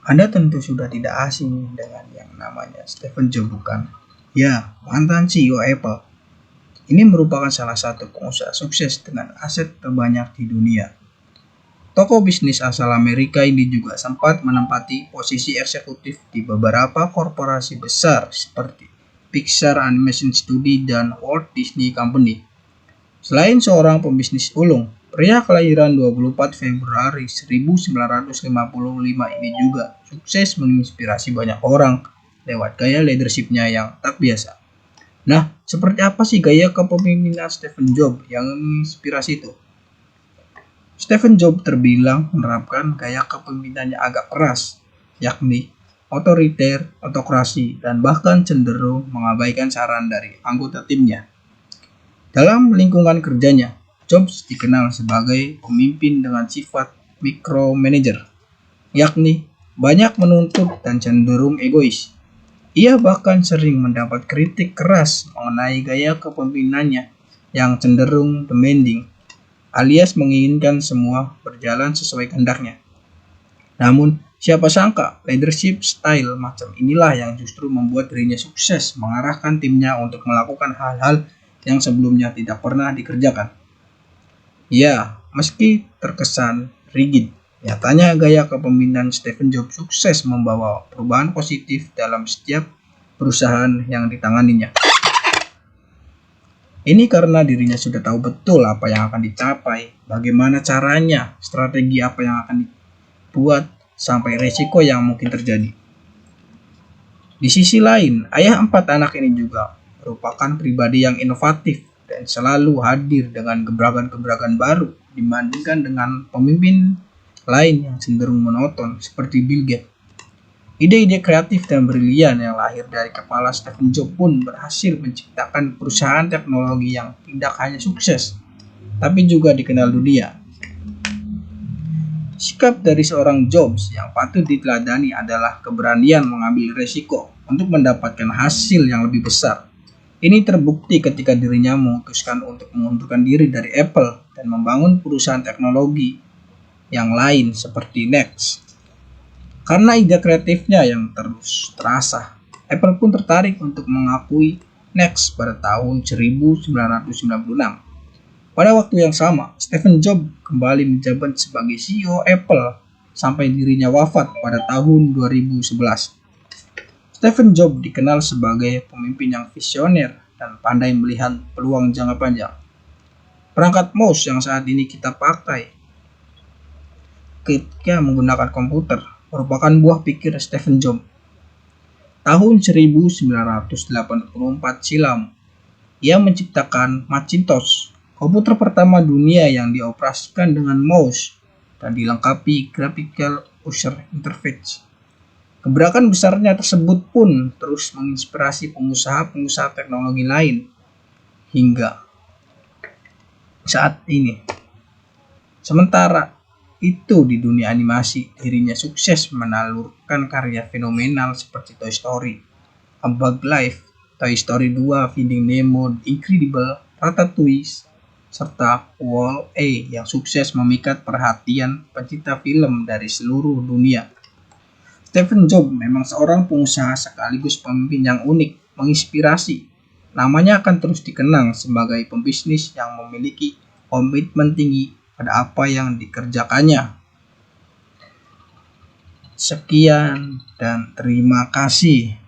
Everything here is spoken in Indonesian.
Anda tentu sudah tidak asing dengan yang namanya Stephen Jobs, bukan? Ya, mantan CEO Apple. Ini merupakan salah satu pengusaha sukses dengan aset terbanyak di dunia. Tokoh bisnis asal Amerika ini juga sempat menempati posisi eksekutif di beberapa korporasi besar seperti Pixar Animation Studio dan Walt Disney Company. Selain seorang pembisnis ulung, pria kelahiran 24 Februari 1955 ini juga sukses menginspirasi banyak orang lewat gaya leadership-nya yang tak biasa. Nah, seperti apa sih gaya kepemimpinan Stephen Jobs yang menginspirasi itu? Stephen Jobs terbilang menerapkan gaya kepemimpinannya agak keras, yakni otoriter, autokrasi, dan bahkan cenderung mengabaikan saran dari anggota timnya. Dalam lingkungan kerjanya, Jobs dikenal sebagai pemimpin dengan sifat micromanager, yakni banyak menuntut dan cenderung egois. Ia bahkan sering mendapat kritik keras mengenai gaya kepemimpinannya yang cenderung demanding, alias menginginkan semua berjalan sesuai kehendaknya. Namun, siapa sangka leadership style macam inilah yang justru membuat dirinya sukses mengarahkan timnya untuk melakukan hal-hal yang sebelumnya tidak pernah dikerjakan. Ya, meski terkesan rigid, nyatanya gaya kepemimpinan Stephen Jobs sukses membawa perubahan positif dalam setiap perusahaan yang ditanganinya. Ini karena dirinya sudah tahu betul apa yang akan dicapai, bagaimana caranya, strategi apa yang akan dibuat, sampai resiko yang mungkin terjadi. Di sisi lain, ayah 4 anak ini juga merupakan pribadi yang inovatif dan selalu hadir dengan gebrakan-gebrakan baru dibandingkan dengan pemimpin lain yang cenderung monoton seperti Bill Gates. Ide-ide kreatif dan brilian yang lahir dari kepala Stephen Jobs pun berhasil menciptakan perusahaan teknologi yang tidak hanya sukses, tapi juga dikenal dunia. Sikap dari seorang Jobs yang patut diteladani adalah keberanian mengambil resiko untuk mendapatkan hasil yang lebih besar. Ini terbukti ketika dirinya memutuskan untuk mengundurkan diri dari Apple dan membangun perusahaan teknologi yang lain seperti Next. Karena ide kreatifnya yang terus terasa, Apple pun tertarik untuk mengakui Next pada tahun 1996. Pada waktu yang sama, Stephen Jobs kembali menjabat sebagai CEO Apple sampai dirinya wafat pada tahun 2011. Stephen Jobs dikenal sebagai pemimpin yang visioner dan pandai melihat peluang jangka panjang. Perangkat mouse yang saat ini kita pakai ketika menggunakan komputer merupakan buah pikir Stephen Jobs. Tahun 1984 silam, ia menciptakan Macintosh, komputer pertama dunia yang dioperasikan dengan mouse dan dilengkapi graphical user interface. Gebrakan besarnya tersebut pun terus menginspirasi pengusaha-pengusaha teknologi lain hingga saat ini. Sementara itu di dunia animasi, dirinya sukses menalurkan karya fenomenal seperti Toy Story, A Bug Life, Toy Story 2, Finding Nemo, The Incredible, Ratatouille, serta Wall-E yang sukses memikat perhatian pecinta film dari seluruh dunia. Stephen Jobs memang seorang pengusaha sekaligus pemimpin yang unik, menginspirasi. Namanya akan terus dikenang sebagai pembisnis yang memiliki komitmen tinggi pada apa yang dikerjakannya. Sekian dan terima kasih.